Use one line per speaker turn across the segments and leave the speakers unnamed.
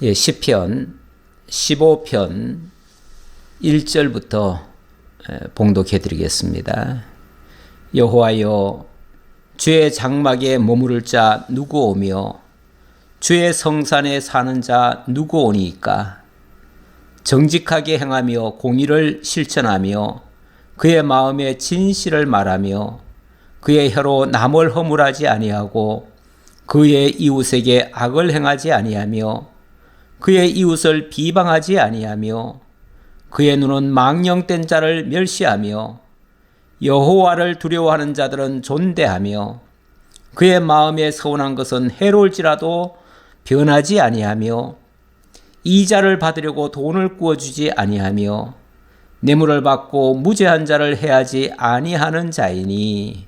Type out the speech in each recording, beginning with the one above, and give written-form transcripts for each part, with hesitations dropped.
시편 15편 1절부터 봉독해 드리겠습니다. 여호와여, 주의 장막에 머무를 자 누구 오며 주의 성산에 사는 자 누구 오니까? 정직하게 행하며 공의를 실천하며 그의 마음에 진실을 말하며 그의 혀로 남을 허물하지 아니하고 그의 이웃에게 악을 행하지 아니하며 그의 이웃을 비방하지 아니하며 그의 눈은 망령된 자를 멸시하며 여호와를 두려워하는 자들은 존대하며 그의 마음에 서운한 것은 해로울지라도 변하지 아니하며 이자를 받으려고 돈을 구워주지 아니하며 뇌물을 받고 무죄한 자를 해하지 아니하는 자이니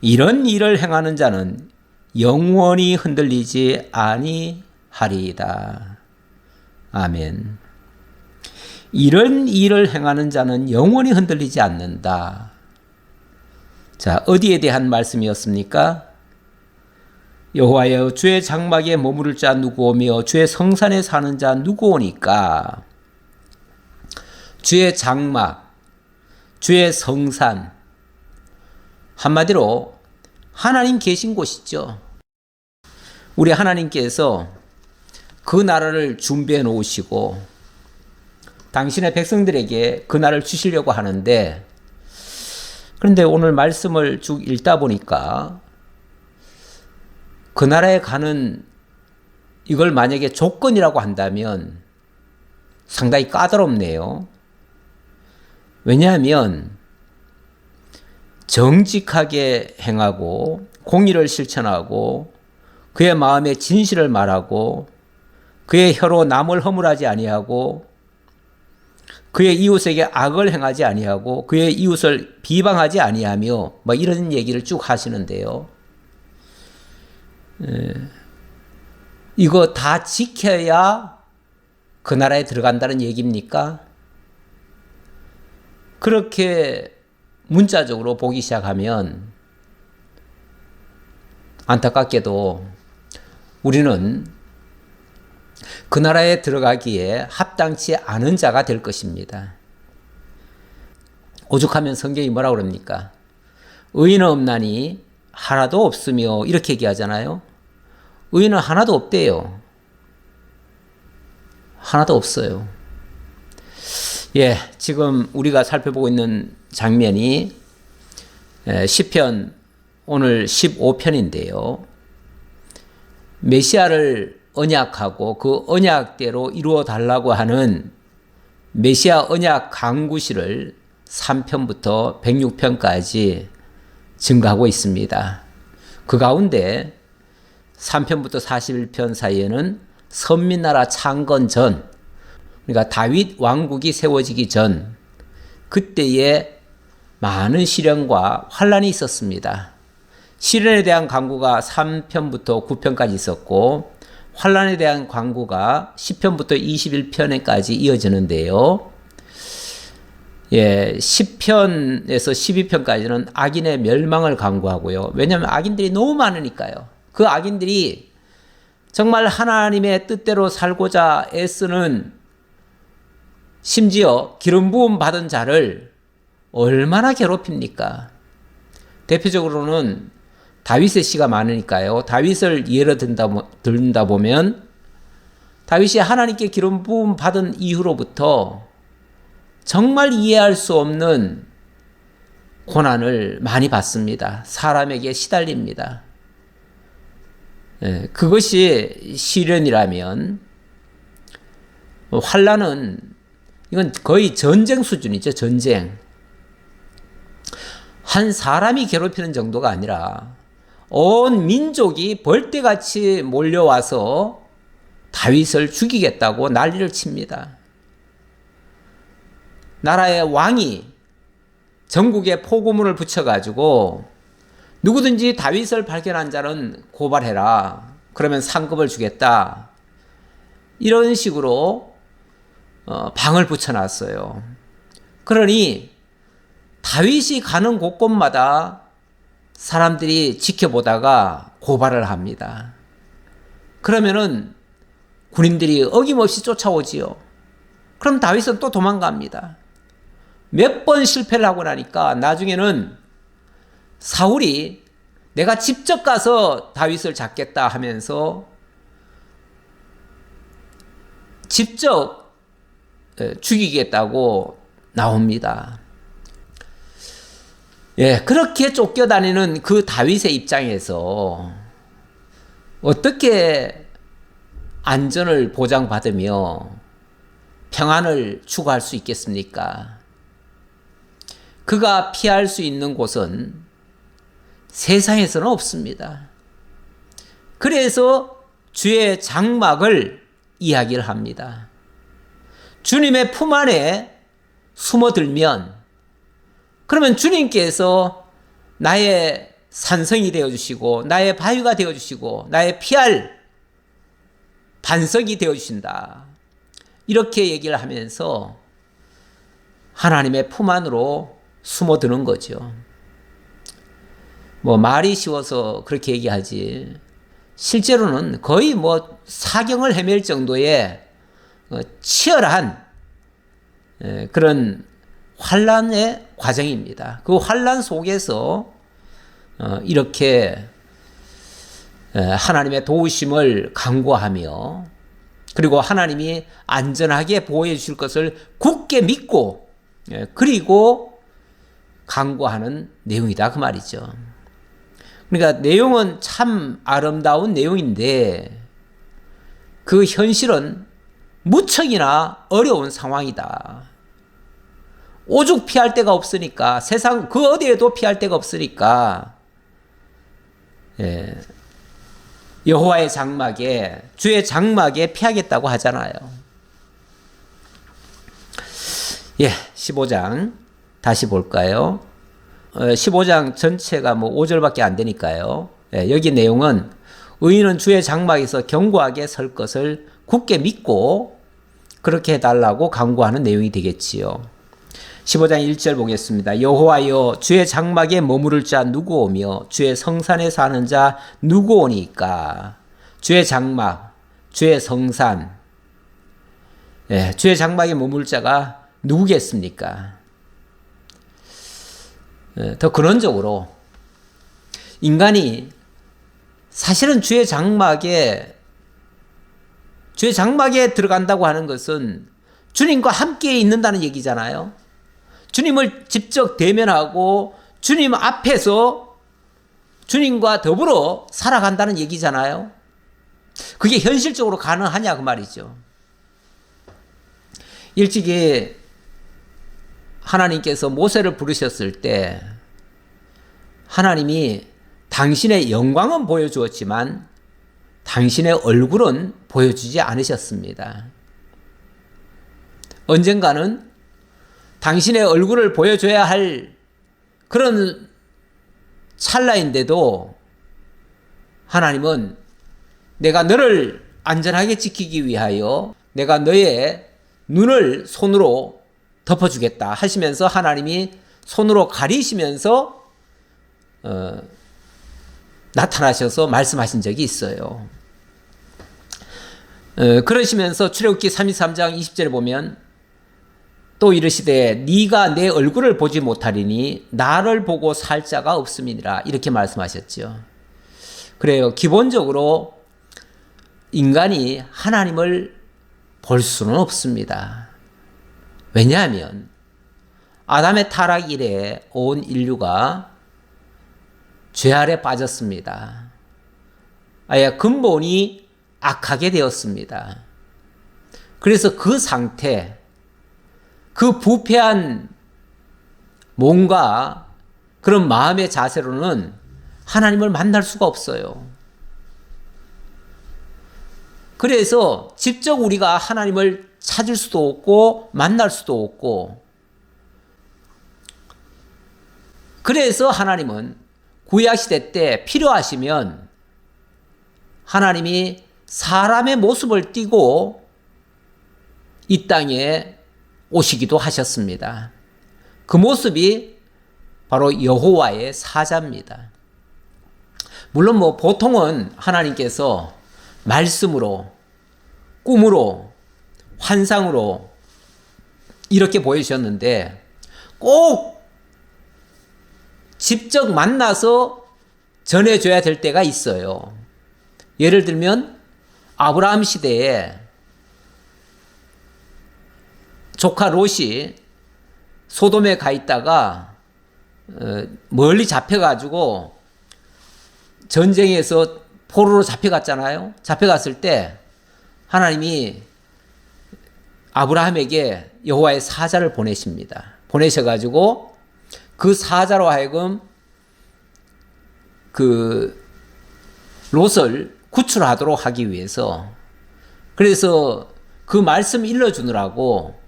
이런 일을 행하는 자는 영원히 흔들리지 아니하리이다. 아멘. 이런 일을 행하는 자는 영원히 흔들리지 않는다. 자, 어디에 대한 말씀이었습니까? 여호와여, 주의 장막에 머무를 자 누구 오며 주의 성산에 사는 자 누구 오니까? 주의 장막, 주의 성산, 한마디로 하나님 계신 곳이죠. 우리 하나님께서 그 나라를 준비해 놓으시고 당신의 백성들에게 그 나라를 주시려고 하는데, 그런데 오늘 말씀을 쭉 읽다 보니까 그 나라에 가는 이걸 만약에 조건이라고 한다면 상당히 까다롭네요. 왜냐하면 정직하게 행하고 공의를 실천하고 그의 마음에 진실을 말하고 그의 혀로 남을 허물하지 아니하고 그의 이웃에게 악을 행하지 아니하고 그의 이웃을 비방하지 아니하며 뭐 이런 얘기를 쭉 하시는데요. 이거 다 지켜야 그 나라에 들어간다는 얘기입니까? 그렇게 문자적으로 보기 시작하면 안타깝게도 우리는 그 나라에 들어가기에 합당치 않은 자가 될 것입니다. 오죽하면 성경이 뭐라고 그럽니까? 의인은 없나니 하나도 없으며 이렇게 얘기하잖아요. 의인은 하나도 없대요. 하나도 없어요. 지금 우리가 살펴보고 있는 장면이 시편 오늘 15편인데요. 메시아를 언약하고 그 언약대로 이루어 달라고 하는 메시아 언약 강구시를 3편부터 106편까지 증가하고 있습니다. 그 가운데 3편부터 41편 사이에는 선민나라 창건 전, 그러니까 다윗 왕국이 세워지기 전, 그때에 많은 시련과 환란이 있었습니다. 시련에 대한 강구가 3편부터 9편까지 있었고 환란에 대한 강구가 10편부터 21편까지 이어지는데요. 10편에서 12편까지는 악인의 멸망을 강구하고요. 왜냐하면 악인들이 너무 많으니까요. 그 악인들이 정말 하나님의 뜻대로 살고자 애쓰는, 심지어 기름 부음 받은 자를 얼마나 괴롭힙니까? 대표적으로는 다윗의 시가 많으니까요. 다윗을 예로 든다 보면 다윗이 하나님께 기름 부음 받은 이후로부터 정말 이해할 수 없는 고난을 많이 받습니다. 사람에게 시달립니다. 그것이 시련이라면 환란은 이건 거의 전쟁 수준이죠. 전쟁. 한 사람이 괴롭히는 정도가 아니라 온 민족이 벌떼같이 몰려와서 다윗을 죽이겠다고 난리를 칩니다. 나라의 왕이 전국에 포고문을 붙여가지고 누구든지 다윗을 발견한 자는 고발해라. 그러면 상급을 주겠다. 이런 식으로 방을 붙여놨어요. 그러니 다윗이 가는 곳곳마다 사람들이 지켜보다가 고발을 합니다. 그러면은 군인들이 어김없이 쫓아오지요. 그럼 다윗은 또 도망갑니다. 몇 번 실패를 하고 나니까 나중에는 사울이 내가 직접 가서 다윗을 잡겠다 하면서 직접 죽이겠다고 나옵니다. 예, 그렇게 쫓겨다니는 그 다윗의 입장에서 어떻게 안전을 보장받으며 평안을 추구할 수 있겠습니까? 그가 피할 수 있는 곳은 세상에서는 없습니다. 그래서 주의 장막을 이야기를 합니다. 주님의 품 안에 숨어들면 그러면 주님께서 나의 산성이 되어주시고 나의 바위가 되어주시고 나의 피할 반석이 되어주신다. 이렇게 얘기를 하면서 하나님의 품 안으로 숨어드는 거죠. 뭐 말이 쉬워서 그렇게 얘기하지 실제로는 거의 뭐 사경을 헤맬 정도의 치열한 그런 환난의 과정입니다. 그 환난 속에서 이렇게 하나님의 도우심을 간구하며 그리고 하나님이 안전하게 보호해 주실 것을 굳게 믿고 그리고 간구하는 내용이다 그 말이죠. 그러니까 내용은 참 아름다운 내용인데 그 현실은 무척이나 어려운 상황이다. 오죽 피할 데가 없으니까 세상 그 어디에도 피할 데가 없으니까 여호와의 장막에 주의 장막에 피하겠다고 하잖아요. 15장 다시 볼까요? 15장 전체가 뭐 5절밖에 안 되니까요. 여기 내용은 의인은 주의 장막에서 견고하게 설 것을 굳게 믿고 그렇게 해달라고 간구하는 내용이 되겠지요. 15장 1절 보겠습니다. 여호와여 주의 장막에 머무를 자 누구 오며 주의 성산에 사는 자 누구 오니까. 주의 장막, 주의 성산, 주의 장막에 머물 자가 누구겠습니까? 더 근원적으로 인간이 사실은 주의 장막에 들어간다고 하는 것은 주님과 함께 있는다는 얘기잖아요. 주님을 직접 대면하고 주님 앞에서 주님과 더불어 살아간다는 얘기잖아요. 그게 현실적으로 가능하냐 그 말이죠. 일찍이 하나님께서 모세를 부르셨을 때 하나님이 당신의 영광은 보여주었지만 당신의 얼굴은 보여주지 않으셨습니다. 언젠가는 당신의 얼굴을 보여줘야 할 그런 찰나인데도 하나님은 내가 너를 안전하게 지키기 위하여 내가 너의 눈을 손으로 덮어주겠다 하시면서 하나님이 손으로 가리시면서 나타나셔서 말씀하신 적이 있어요. 그러시면서 출애굽기 33장 20절에 보면 또 이르시되 네가 내 얼굴을 보지 못하리니 나를 보고 살 자가 없음이니라 이렇게 말씀하셨죠. 그래요. 기본적으로 인간이 하나님을 볼 수는 없습니다. 왜냐하면 아담의 타락 이래 온 인류가 죄 아래 빠졌습니다. 아예 근본이 악하게 되었습니다. 그래서 그 상태, 그 부패한 몸과 그런 마음의 자세로는 하나님을 만날 수가 없어요. 그래서 직접 우리가 하나님을 찾을 수도 없고 만날 수도 없고 그래서 하나님은 구약시대 때 필요하시면 하나님이 사람의 모습을 띠고 이 땅에 오시기도 하셨습니다. 그 모습이 바로 여호와의 사자입니다. 물론 보통은 하나님께서 말씀으로 꿈으로, 환상으로 이렇게 보여주셨는데 꼭 직접 만나서 전해줘야 될 때가 있어요. 예를 들면 아브라함 시대에 조카 롯이 소돔에 가 있다가 멀리 잡혀가지고 전쟁에서 포로로 잡혀갔잖아요. 잡혀갔을 때 하나님이 아브라함에게 여호와의 사자를 보내십니다. 보내셔가지고 그 사자로 하여금 그 롯을 구출하도록 하기 위해서, 그래서 그 말씀 일러주느라고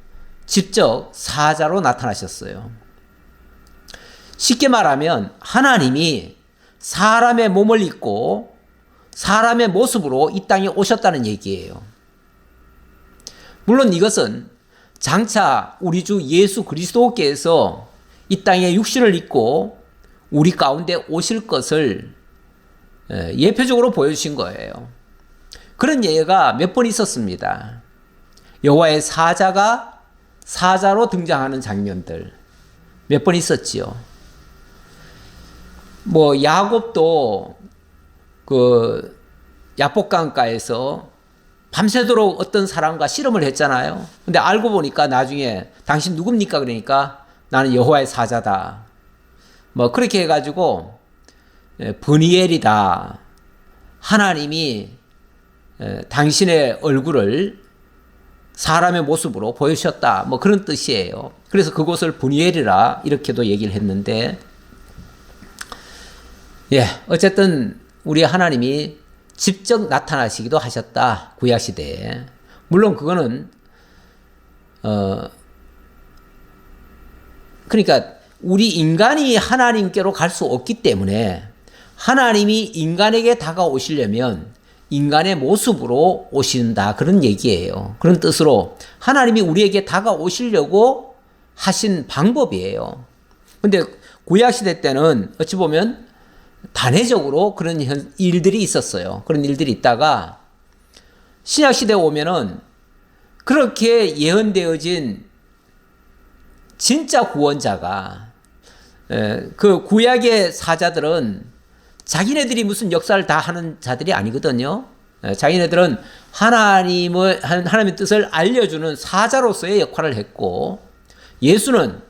직접 사자로 나타나셨어요. 쉽게 말하면 하나님이 사람의 몸을 입고 사람의 모습으로 이 땅에 오셨다는 얘기예요. 물론 이것은 장차 우리 주 예수 그리스도께서 이 땅에 육신을 입고 우리 가운데 오실 것을 예표적으로 보여주신 거예요. 그런 예가 몇 번 있었습니다. 여호와의 사자가 사자로 등장하는 장면들 몇 번 있었지요. 뭐 야곱도 그 야복강가에서 밤새도록 어떤 사람과 씨름을 했잖아요. 근데 알고 보니까 나중에 당신 누굽니까? 그러니까 나는 여호와의 사자다. 뭐 그렇게 해가지고 브니엘이다. 하나님이 당신의 얼굴을 사람의 모습으로 보여주셨다. 뭐 그런 뜻이에요. 그래서 그곳을 브니엘이라 이렇게도 얘기를 했는데, 어쨌든 우리 하나님이 직접 나타나시기도 하셨다. 구약시대에. 물론 그거는 그러니까 우리 인간이 하나님께로 갈 수 없기 때문에 하나님이 인간에게 다가오시려면 인간의 모습으로 오신다. 그런 얘기예요. 그런 뜻으로 하나님이 우리에게 다가오시려고 하신 방법이에요. 근데 구약시대 때는 어찌 보면 단회적으로 그런 일들이 있었어요. 그런 일들이 있다가 신약시대에 오면은 그렇게 예언되어진 진짜 구원자가, 그 구약의 사자들은 자기네들이 무슨 역사를 다 하는 자들이 아니거든요. 자기네들은 하나님의 뜻을 알려주는 사자로서의 역할을 했고, 예수는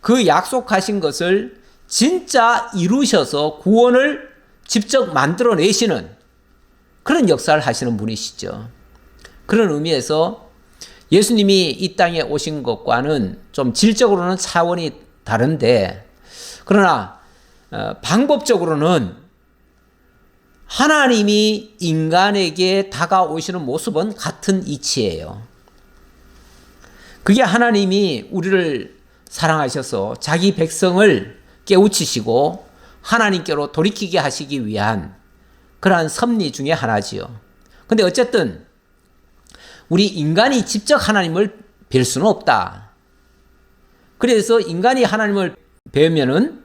그 약속하신 것을 진짜 이루셔서 구원을 직접 만들어내시는 그런 역사를 하시는 분이시죠. 그런 의미에서 예수님이 이 땅에 오신 것과는 좀 질적으로는 차원이 다른데, 그러나 방법적으로는 하나님이 인간에게 다가오시는 모습은 같은 이치예요. 그게 하나님이 우리를 사랑하셔서 자기 백성을 깨우치시고 하나님께로 돌이키게 하시기 위한 그러한 섭리 중에 하나지요. 근데 어쨌든 우리 인간이 직접 하나님을 뵐 수는 없다. 그래서 인간이 하나님을 뵈면은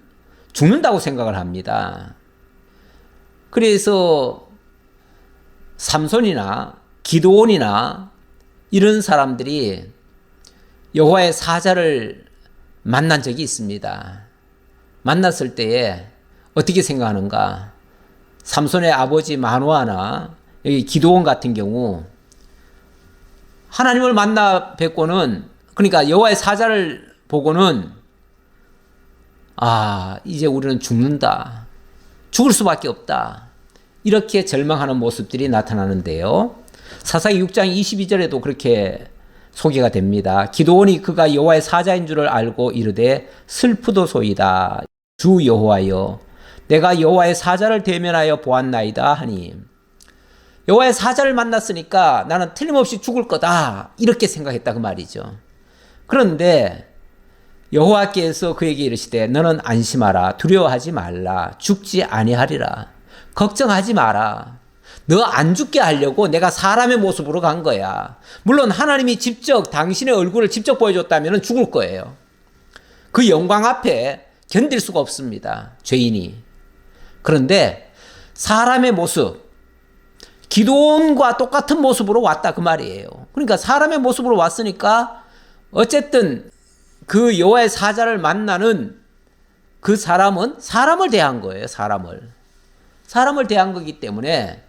죽는다고 생각을 합니다. 그래서 삼손이나 기드온이나 이런 사람들이 여호와의 사자를 만난 적이 있습니다. 만났을 때에 어떻게 생각하는가? 삼손의 아버지 마노아나 여기 기드온 같은 경우 하나님을 만나 뵙고는, 그러니까 여호와의 사자를 보고는 이제 우리는 죽는다. 죽을 수밖에 없다. 이렇게 절망하는 모습들이 나타나는데요. 사사기 6장 22절에도 그렇게 소개가 됩니다. 기드온이 그가 여호와의 사자인 줄을 알고 이르되 슬프도소이다. 주 여호와여, 내가 여호와의 사자를 대면하여 보았나이다 하니, 여호와의 사자를 만났으니까 나는 틀림없이 죽을 거다. 이렇게 생각했다 그 말이죠. 그런데 여호와께서 그에게 이르시되 너는 안심하라. 두려워하지 말라. 죽지 아니하리라. 걱정하지 마라. 너 안 죽게 하려고 내가 사람의 모습으로 간 거야. 물론 하나님이 직접 당신의 얼굴을 직접 보여줬다면 죽을 거예요. 그 영광 앞에 견딜 수가 없습니다. 죄인이. 그런데 사람의 모습, 기드온과 똑같은 모습으로 왔다 그 말이에요. 그러니까 사람의 모습으로 왔으니까 어쨌든 그 여호와의 사자를 만나는 그 사람은 사람을 대한 거예요. 사람을 대한 거기 때문에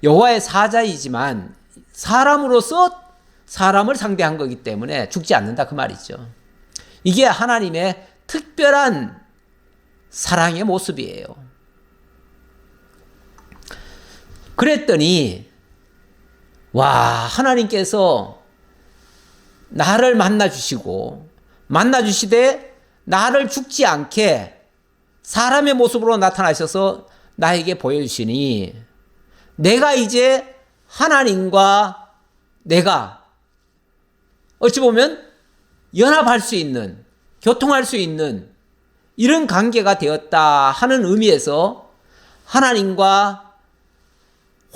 여호와의 사자이지만 사람으로서 사람을 상대한 거기 때문에 죽지 않는다 그 말이죠. 이게 하나님의 특별한 사랑의 모습이에요. 그랬더니 하나님께서 나를 만나주시되 나를 죽지 않게 사람의 모습으로 나타나셔서 나에게 보여주시니 내가 이제 하나님과 내가 어찌 보면 연합할 수 있는, 교통할 수 있는 이런 관계가 되었다 하는 의미에서 하나님과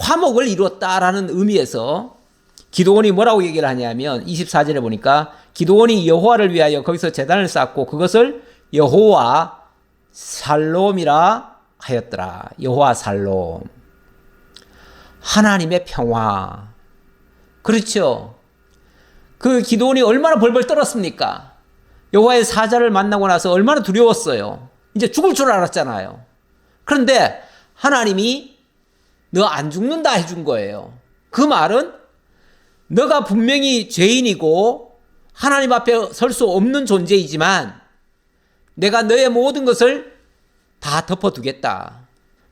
화목을 이루었다라는 의미에서 기드온이 뭐라고 얘기를 하냐면 24절에 보니까 기드온이 여호와를 위하여 거기서 제단을 쌓고 그것을 여호와 살롬이라 하였더라. 여호와 살롬. 하나님의 평화. 그렇죠. 그 기드온이 얼마나 벌벌 떨었습니까? 여호와의 사자를 만나고 나서 얼마나 두려웠어요. 이제 죽을 줄 알았잖아요. 그런데 하나님이 너 안 죽는다 해준 거예요. 그 말은 너가 분명히 죄인이고 하나님 앞에 설 수 없는 존재이지만 내가 너의 모든 것을 다 덮어두겠다.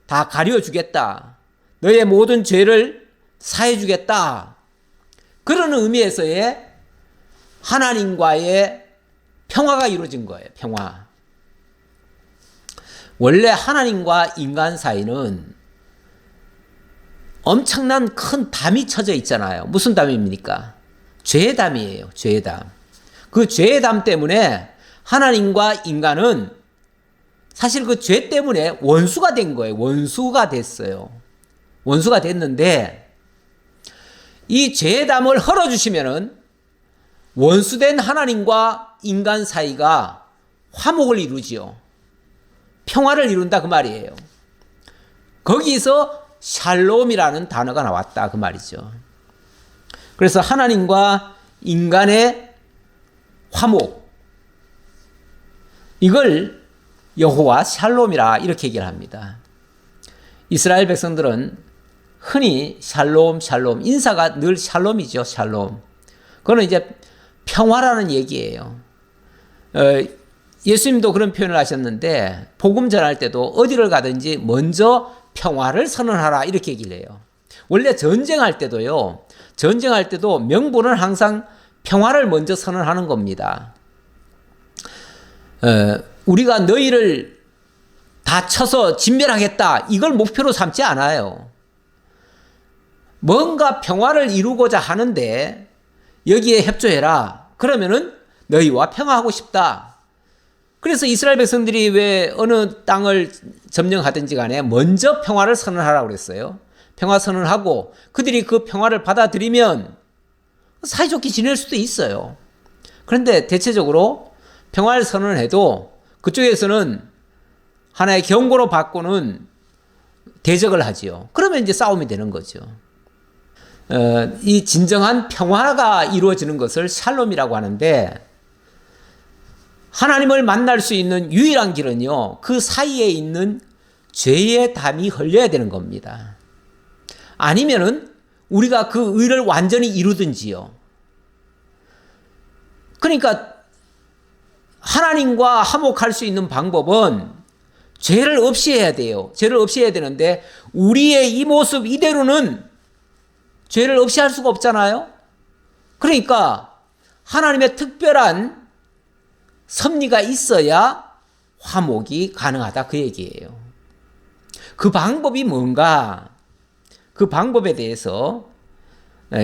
다 가려주겠다. 너의 모든 죄를 사해주겠다. 그런 의미에서의 하나님과의 평화가 이루어진 거예요. 평화. 원래 하나님과 인간 사이는 엄청난 큰 담이 쳐져 있잖아요. 무슨 담입니까? 죄의 담이에요. 죄의 담. 그 죄의 담 때문에 하나님과 인간은 사실 그 죄 때문에 원수가 된 거예요. 원수가 됐어요. 원수가 됐는데 이 죄의 담을 헐어주시면은 원수된 하나님과 인간 사이가 화목을 이루지요. 평화를 이룬다 그 말이에요. 거기서 샬롬이라는 단어가 나왔다 그 말이죠. 그래서 하나님과 인간의 화목, 이걸 여호와 샬롬이라 이렇게 얘기를 합니다. 이스라엘 백성들은 흔히 샬롬 인사가 늘 샬롬이죠. 샬롬. 그거는 이제 평화라는 얘기예요. 예수님도 그런 표현을 하셨는데 복음 전할 때도 어디를 가든지 먼저 평화를 선언하라 이렇게 얘기를 해요. 원래 전쟁할 때도 명분은 항상 평화를 먼저 선언하는 겁니다. 우리가 너희를 다 쳐서 진멸하겠다 이걸 목표로 삼지 않아요. 뭔가 평화를 이루고자 하는데 여기에 협조해라. 그러면은 너희와 평화하고 싶다. 그래서 이스라엘 백성들이 왜 어느 땅을 점령하든지 간에 먼저 평화를 선언하라고 그랬어요. 평화 선언하고 그들이 그 평화를 받아들이면 사이좋게 지낼 수도 있어요. 그런데 대체적으로 평화를 선언해도 그쪽에서는 하나의 경고로 받고는 대적을 하지요. 그러면 이제 싸움이 되는 거죠. 이 진정한 평화가 이루어지는 것을 샬롬이라고 하는데 하나님을 만날 수 있는 유일한 길은요, 그 사이에 있는 죄의 담이 흘려야 되는 겁니다. 아니면은 우리가 그 의를 완전히 이루든지요. 그러니까 하나님과 화목할 수 있는 방법은 죄를 없이 해야 돼요. 죄를 없이 해야 되는데 우리의 이 모습 이대로는 죄를 없이 할 수가 없잖아요. 그러니까 하나님의 특별한 섭리가 있어야 화목이 가능하다 그 얘기예요. 그 방법이 뭔가? 그 방법에 대해서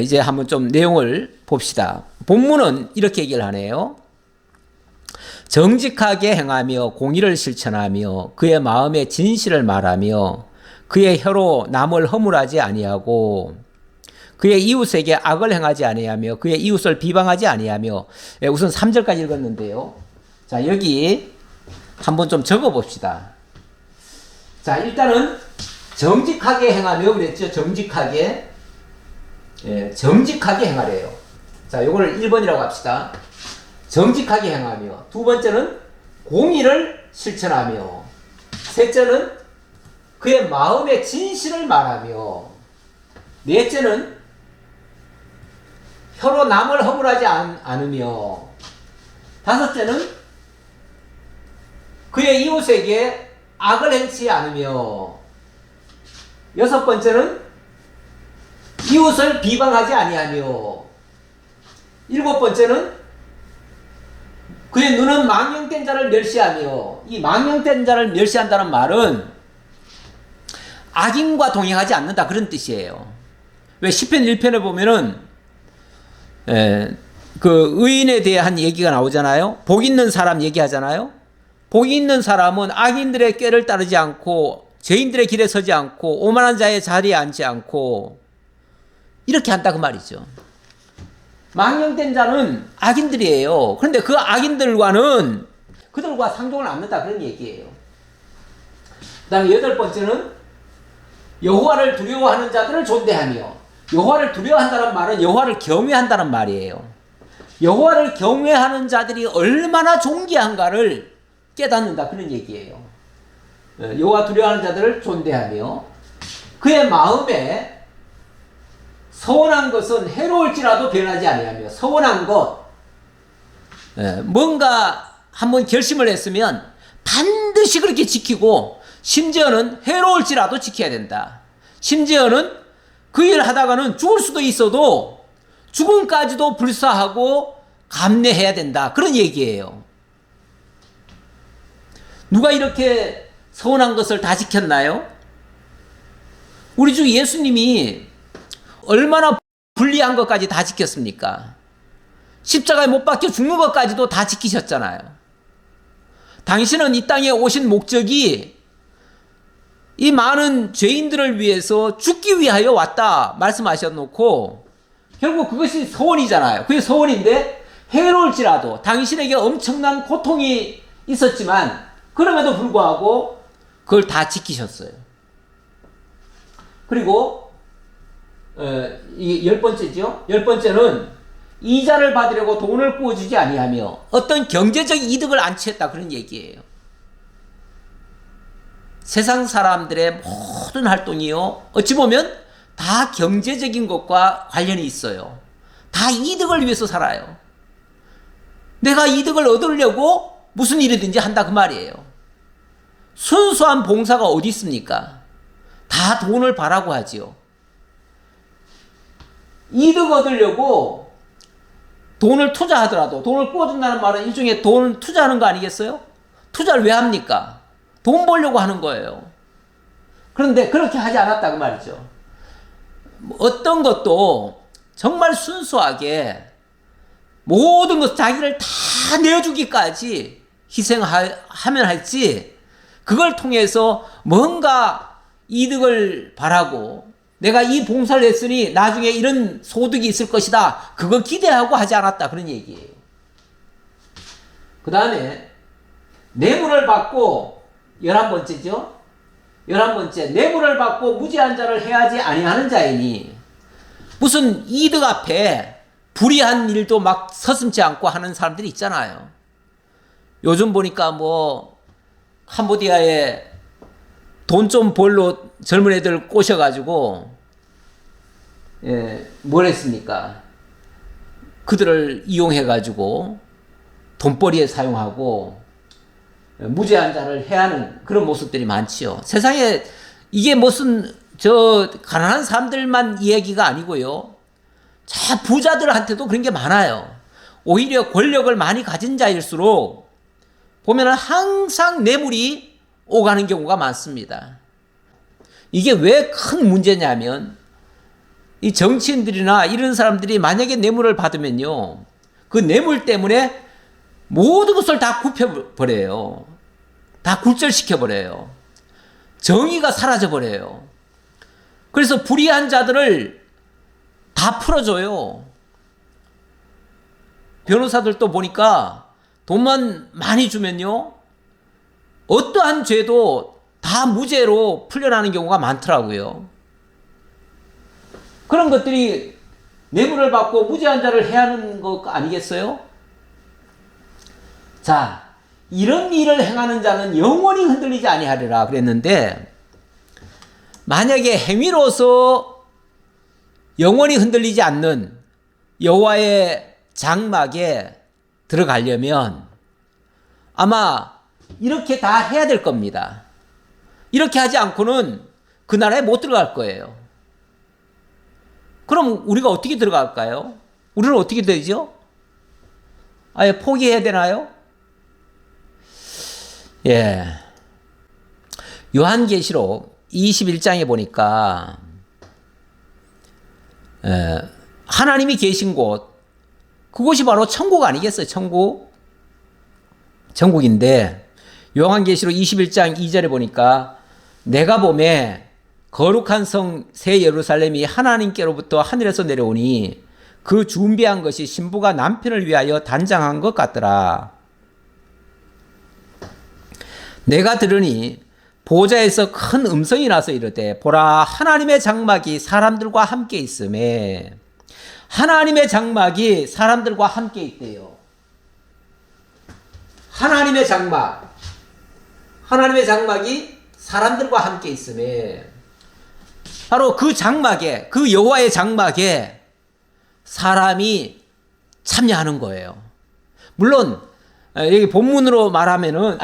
이제 한번 좀 내용을 봅시다. 본문은 이렇게 얘기를 하네요. 정직하게 행하며 공의를 실천하며 그의 마음에 진실을 말하며 그의 혀로 남을 허물하지 아니하고 그의 이웃에게 악을 행하지 아니하며 그의 이웃을 비방하지 아니하며. 우선 3절까지 읽었는데요. 자, 여기 한번 좀 적어 봅시다. 자, 일단은 정직하게 행하며 그랬죠. 정직하게. 예, 정직하게 행하래요. 자, 요거를 1번이라고 합시다. 정직하게 행하며. 두 번째는 공의를 실천하며. 셋째는 그의 마음의 진실을 말하며. 넷째는 혀로 남을 허물하지 않으며. 다섯째는 그의 이웃에게 악을 행치 않으며. 여섯 번째는 이웃을 비방하지 아니하며. 일곱 번째는 그의 눈은 망령된 자를 멸시하며. 이 망령된 자를 멸시한다는 말은 악인과 동행하지 않는다 그런 뜻이에요. 왜 시편 1편에 보면은 그 의인에 대한 얘기가 나오잖아요. 복 있는 사람 얘기하잖아요. 복 있는 사람은 악인들의 꾀를 따르지 않고 죄인들의 길에 서지 않고 오만한 자의 자리에 앉지 않고 이렇게 한다 그 말이죠. 망령된 자는 악인들이에요. 그런데 그 악인들과는 그들과 상종을 않는다 그런 얘기예요. 그 다음에 여덟 번째는 여호와를 두려워하는 자들을 존대하며. 여호와를 두려워한다는 말은 여호와를 경외한다는 말이에요. 여호와를 경외하는 자들이 얼마나 존귀한가를 깨닫는다 그런 얘기예요. 여호와 두려워하는 자들을 존대하며 그의 마음에 서운한 것은 해로울지라도 변하지 아니하며. 서운한 것, 뭔가 한번 결심을 했으면 반드시 그렇게 지키고 심지어는 해로울지라도 지켜야 된다. 심지어는 그 일을 하다가는 죽을 수도 있어도 죽음까지도 불사하고 감내해야 된다 그런 얘기예요. 누가 이렇게 서운한 것을 다 지켰나요? 우리 주 예수님이 얼마나 불리한 것까지 다 지켰습니까? 십자가에 못 박혀 죽는 것까지도 다 지키셨잖아요. 당신은 이 땅에 오신 목적이 이 많은 죄인들을 위해서 죽기 위하여 왔다 말씀하셔놓고 결국 그것이 소원이잖아요. 그게 소원인데 해로울지라도 당신에게 엄청난 고통이 있었지만 그럼에도 불구하고 그걸 다 지키셨어요. 그리고 이 열 번째죠. 열 번째는 이자를 받으려고 돈을 구워주지 아니하며 어떤 경제적 이득을 안 취했다 그런 얘기예요. 세상 사람들의 모든 활동이요 어찌 보면 다 경제적인 것과 관련이 있어요. 다 이득을 위해서 살아요. 내가 이득을 얻으려고 무슨 일이든지 한다 그 말이에요. 순수한 봉사가 어디 있습니까? 다 돈을 바라고 하지요. 이득 얻으려고 돈을 투자하더라도 돈을 구워준다는 말은 일종의 돈을 투자하는 거 아니겠어요? 투자를 왜 합니까? 돈 벌려고 하는 거예요. 그런데 그렇게 하지 않았다 그 말이죠. 어떤 것도 정말 순수하게 모든 것 자기를 다 내어주기까지 희생하면 할지 그걸 통해서 뭔가 이득을 바라고 내가 이 봉사를 했으니 나중에 이런 소득이 있을 것이다 그거 기대하고 하지 않았다 그런 얘기예요. 그 다음에 뇌물을 받고 11번째죠. 11번째 뇌물을 받고 무지한 자를 해하지 아니하는 자이니. 무슨 이득 앞에 불의한 일도 막 서슴지 않고 하는 사람들이 있잖아요. 요즘 보니까 뭐 캄보디아에 돈 좀 벌러 젊은 애들 꼬셔가지고 뭘 했습니까? 그들을 이용해가지고 돈벌이에 사용하고 무죄한 자를 해하는 그런 모습들이 많지요. 세상에 이게 무슨 가난한 사람들만 이야기가 아니고요. 자 부자들한테도 그런 게 많아요. 오히려 권력을 많이 가진 자일수록 보면 항상 뇌물이 오가는 경우가 많습니다. 이게 왜 큰 문제냐면 이 정치인들이나 이런 사람들이 만약에 뇌물을 받으면요. 그 뇌물 때문에 모든 것을 다 굽혀버려요. 다 굴절시켜버려요. 정의가 사라져버려요. 그래서 불의한 자들을 다 풀어줘요. 변호사들도 보니까 돈만 많이 주면요. 어떠한 죄도 다 무죄로 풀려나는 경우가 많더라고요. 그런 것들이 뇌물을 받고 무죄한 자를 해야 하는 것 아니겠어요? 자, 이런 일을 행하는 자는 영원히 흔들리지 아니하리라 그랬는데, 만약에 행위로서 영원히 흔들리지 않는 여호와의 장막에 들어가려면 아마 이렇게 다 해야 될 겁니다. 이렇게 하지 않고는 그 나라에 못 들어갈 거예요. 그럼 우리가 어떻게 들어갈까요? 우리는 어떻게 되죠? 아예 포기해야 되나요? 예. 요한계시록 21장에 보니까 하나님이 계신 곳, 그곳이 바로 천국 아니겠어요? 천국인데 요한계시록 21장 2절에 보니까 내가 보매 거룩한 성 새 예루살렘이 하나님께로부터 하늘에서 내려오니 그 준비한 것이 신부가 남편을 위하여 단장한 것 같더라. 내가 들으니 보좌에서 큰 음성이 나서 이르되 보라 하나님의 장막이 사람들과 함께 있음에, 하나님의 장막이 사람들과 함께 있대요. 하나님의 장막이 사람들과 함께 있음에, 바로 그 장막에, 그 여호와의 장막에 사람이 참여하는 거예요. 물론 여기 본문으로 말하면은,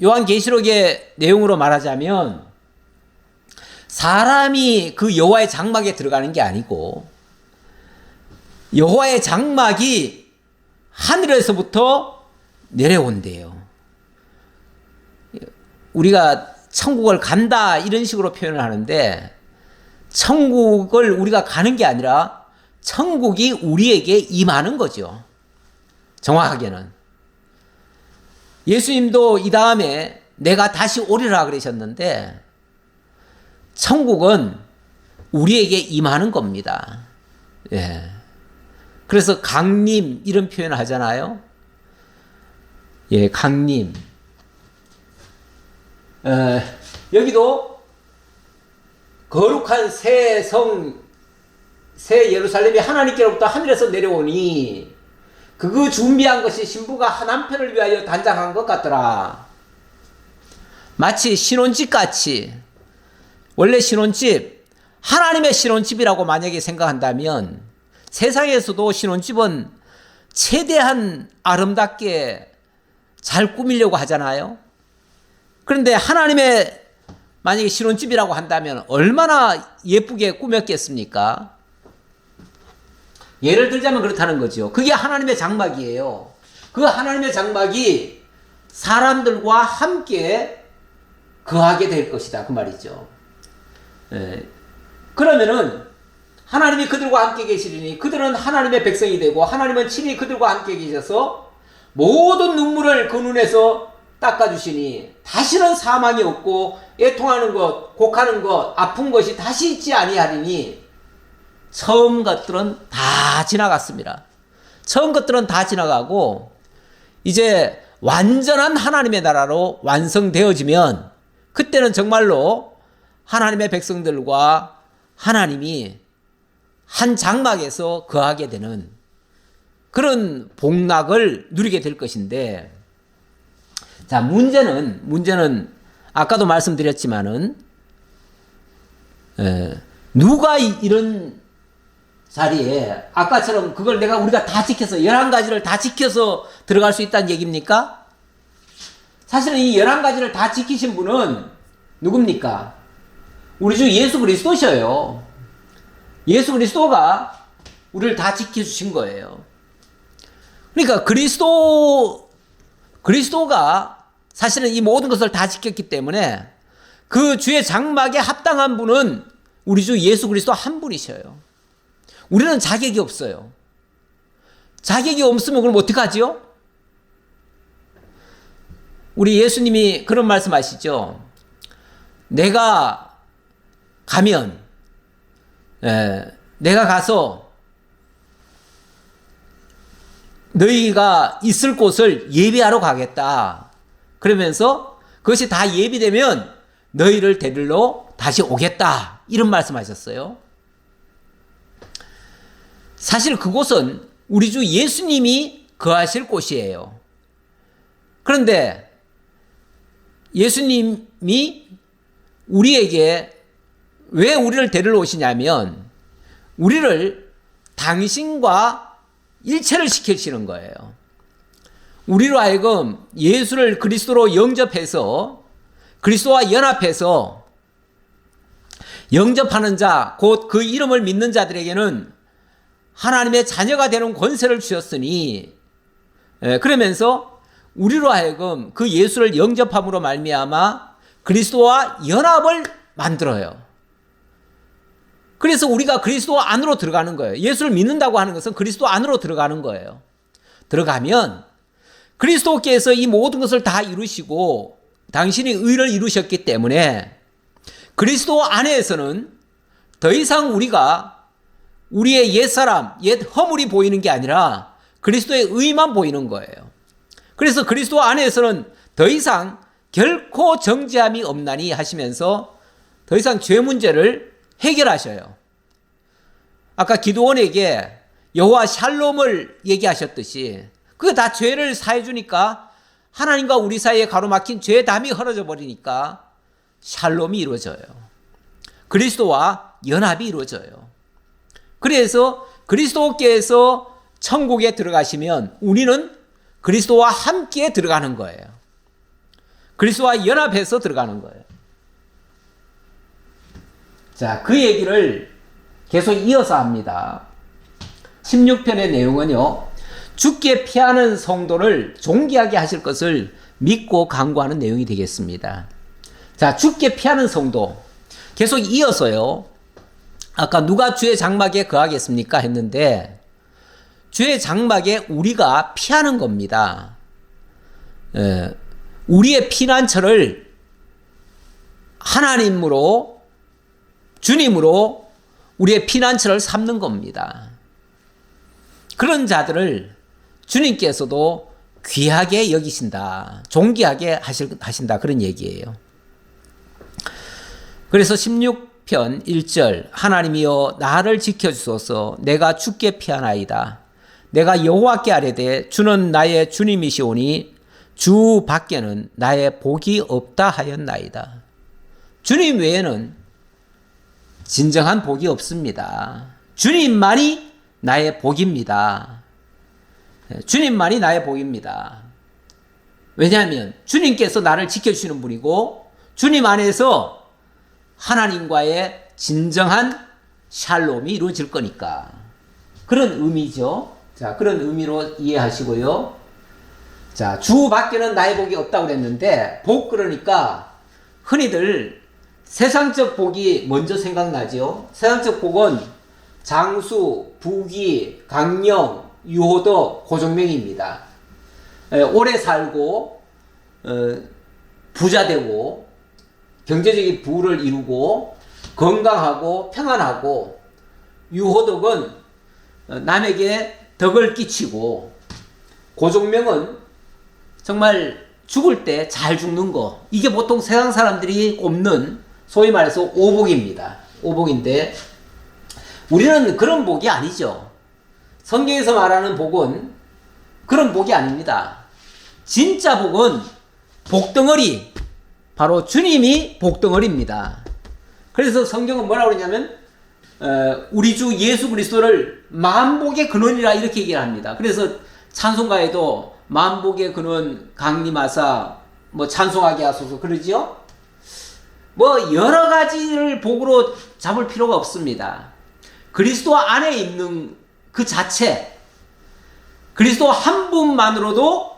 요한계시록의 내용으로 말하자면 사람이 그 여호와의 장막에 들어가는 게 아니고 여호와의 장막이 하늘에서부터 내려온대요. 우리가 천국을 간다 이런 식으로 표현을 하는데, 천국을 우리가 가는 게 아니라 천국이 우리에게 임하는 거죠. 정확하게는. 예수님도 이 다음에 내가 다시 오리라 그러셨는데, 천국은 우리에게 임하는 겁니다. 예. 그래서 강림 이런 표현을 하잖아요. 예, 강림. 여기도 거룩한 새 예루살렘이 하나님께로부터 하늘에서 내려오니 그 준비한 것이 신부가 남편을 위하여 단장한 것 같더라. 마치 신혼집 같이. 원래 신혼집, 하나님의 신혼집이라고 만약에 생각한다면 세상에서도 신혼집은 최대한 아름답게 잘 꾸미려고 하잖아요. 그런데 하나님의 만약에 신혼집이라고 한다면 얼마나 예쁘게 꾸몄겠습니까? 예를 들자면 그렇다는 거죠. 그게 하나님의 장막이에요. 그 하나님의 장막이 사람들과 함께 거하게 될 것이다, 그 말이죠. 그러면은 하나님이 그들과 함께 계시리니 그들은 하나님의 백성이 되고 하나님은 친히 그들과 함께 계셔서 모든 눈물을 그 눈에서 닦아주시니 다시는 사망이 없고 애통하는 것, 곡하는 것, 아픈 것이 다시 있지 아니하리니. 처음 것들은 다 지나갔습니다. 처음 것들은 다 지나가고 이제 완전한 하나님의 나라로 완성되어지면 그때는 정말로 하나님의 백성들과 하나님이 한 장막에서 거하게 되는 그런 복락을 누리게 될 것인데, 자, 문제는 아까도 말씀드렸지만은 누가 이런 자리에 아까처럼 그걸 우리가 다 지켜서 11가지를 다 지켜서 들어갈 수 있다는 얘기입니까? 사실은 이 11가지를 다 지키신 분은 누굽니까? 우리 주 예수 그리스도셔요. 예수 그리스도가 우리를 다 지켜주신 거예요. 그러니까 그리스도가 사실은 이 모든 것을 다 지켰기 때문에 그 주의 장막에 합당한 분은 우리 주 예수 그리스도 한 분이셔요. 우리는 자격이 없어요. 자격이 없으면 그럼 어떡하지요? 우리 예수님이 그런 말씀 하시죠. 내가 가면, 내가 가서 너희가 있을 곳을 예비하러 가겠다. 그러면서 그것이 다 예비되면 너희를 데리러 다시 오겠다. 이런 말씀하셨어요. 사실 그곳은 우리 주 예수님이 거하실 곳이에요. 그런데 예수님이 우리에게 왜 우리를 데리러 오시냐면 우리를 당신과 일체를 시키시는 거예요. 우리로 하여금 예수를 그리스도로 영접해서 그리스도와 연합해서 영접하는 자, 곧 그 이름을 믿는 자들에게는 하나님의 자녀가 되는 권세를 주셨으니, 그러면서 우리로 하여금 그 예수를 영접함으로 말미암아 그리스도와 연합을 만들어요. 그래서 우리가 그리스도 안으로 들어가는 거예요. 예수를 믿는다고 하는 것은 그리스도 안으로 들어가는 거예요. 들어가면 그리스도께서 이 모든 것을 다 이루시고 당신이 의를 이루셨기 때문에 그리스도 안에서는 더 이상 우리가 우리의 옛사람, 옛 허물이 보이는 게 아니라 그리스도의 의만 보이는 거예요. 그래서 그리스도 안에서는 더 이상 결코 정죄함이 없나니 하시면서 더 이상 죄 문제를 해결하셔요. 아까 기드온에게 여호와 샬롬을 얘기하셨듯이 그게 다 죄를 사해 주니까 하나님과 우리 사이에 가로막힌 죄의 담이 헐어져 버리니까 샬롬이 이루어져요. 그리스도와 연합이 이루어져요. 그래서 그리스도께서 천국에 들어가시면 우리는 그리스도와 함께 들어가는 거예요. 그리스도와 연합해서 들어가는 거예요. 자, 그 얘기를 계속 이어서 합니다. 16편의 내용은요, 죽게 피하는 성도를 존귀하게 하실 것을 믿고 간구하는 내용이 되겠습니다. 자, 죽게 피하는 성도. 계속 이어서요, 아까 누가 주의 장막에 거하겠습니까? 했는데, 주의 장막에 우리가 피하는 겁니다. 우리의 피난처를 하나님으로, 주님으로 우리의 피난처를 삼는 겁니다. 그런 자들을 주님께서도 귀하게 여기신다. 존귀하게 하신다. 그런 얘기예요. 그래서 16편 1절 하나님이여 나를 지켜주소서 내가 죽게 피하나이다. 내가 여호와께 아뢰되 주는 나의 주님이시오니 주 밖에는 나의 복이 없다 하였나이다. 주님 외에는 진정한 복이 없습니다. 주님만이 나의 복입니다. 주님만이 나의 복입니다. 왜냐하면 주님께서 나를 지켜주시는 분이고 주님 안에서 하나님과의 진정한 샬롬이 이루어질 거니까. 그런 의미죠. 자, 그런 의미로 이해하시고요. 자, 주 밖에는 나의 복이 없다고 그랬는데 복 그러니까 흔히들 세상적 복이 먼저 생각나죠. 세상적 복은 장수, 부귀, 강령, 유호도, 고정명입니다. 오래 살고 부자 되고 경제적인 부를 이루고 건강하고 평안하고, 유호덕은 남에게 덕을 끼치고, 고종명은 정말 죽을 때 잘 죽는 거. 이게 보통 세상 사람들이 꼽는 소위 말해서 오복입니다. 오복인데 우리는 그런 복이 아니죠. 성경에서 말하는 복은 그런 복이 아닙니다. 진짜 복은 복덩어리, 바로 주님이 복덩어리입니다. 그래서 성경은 뭐라고 그러냐면 우리 주 예수 그리스도를 만복의 근원이라 이렇게 얘기를 합니다. 그래서 찬송가에도 만복의 근원 강림하사 뭐 찬송하게 하소서 그러지요. 뭐 여러 가지를 복으로 잡을 필요가 없습니다. 그리스도 안에 있는 그 자체, 그리스도 한 분만으로도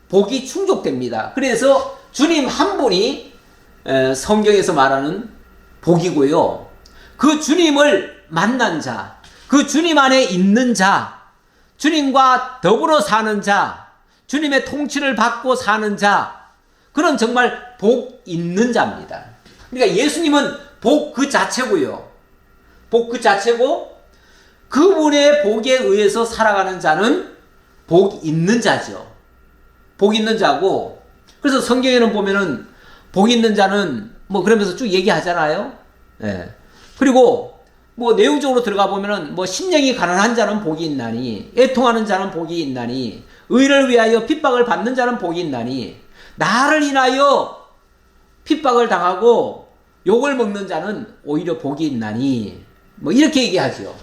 복이 충족됩니다. 그래서 주님 한 분이 성경에서 말하는 복이고요. 그 주님을 만난 자, 그 주님 안에 있는 자, 주님과 더불어 사는 자, 주님의 통치를 받고 사는 자, 그런 정말 복 있는 자입니다. 그러니까 예수님은 복 그 자체고요. 복 그 자체고, 그분의 복에 의해서 살아가는 자는 복 있는 자죠. 복 있는 자고, 그래서 성경에는 보면은 복 있는 자는 뭐 그러면서 쭉 얘기하잖아요. 예. 그리고 뭐 내용적으로 들어가 보면은 뭐 심령이 가난한 자는 복이 있나니, 애통하는 자는 복이 있나니, 의를 위하여 핍박을 받는 자는 복이 있나니, 나를 인하여 핍박을 당하고 욕을 먹는 자는 오히려 복이 있나니, 뭐 이렇게 얘기하죠.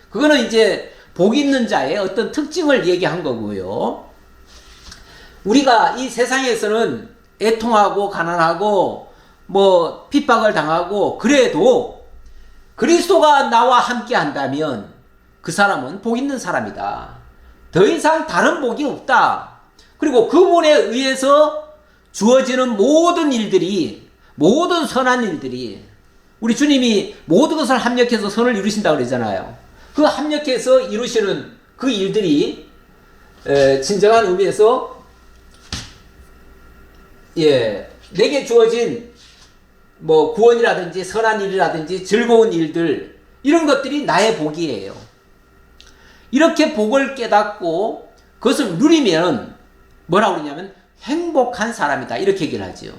그거는 이제 복 있는 자의 어떤 특징을 얘기한 거고요. 우리가 이 세상에서는 애통하고 가난하고 뭐 핍박을 당하고 그래도 그리스도가 나와 함께 한다면 그 사람은 복 있는 사람이다. 더 이상 다른 복이 없다. 그리고 그분에 의해서 주어지는 모든 일들이, 모든 선한 일들이, 우리 주님이 모든 것을 합력해서 선을 이루신다고 그러잖아요. 그 합력해서 이루시는 그 일들이 진정한 의미에서 내게 주어진 뭐 구원이라든지 선한 일이라든지 즐거운 일들, 이런 것들이 나의 복이에요. 이렇게 복을 깨닫고 그것을 누리면 뭐라고 그러냐면 행복한 사람이다, 이렇게 얘기를 하죠.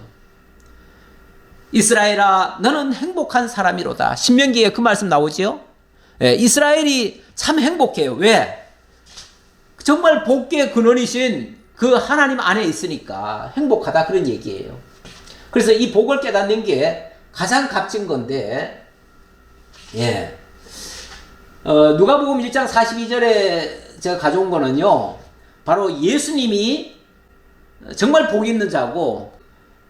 이스라엘아 너는 행복한 사람이로다. 신명기에 그 말씀 나오죠. 이스라엘이 참 행복해요. 왜? 정말 복의 근원이신 그 하나님 안에 있으니까 행복하다, 그런 얘기예요. 그래서 이 복을 깨닫는 게 가장 값진 건데, 누가복음 1장 42절에 제가 가져온 거는요, 바로 예수님이 정말 복 있는 자고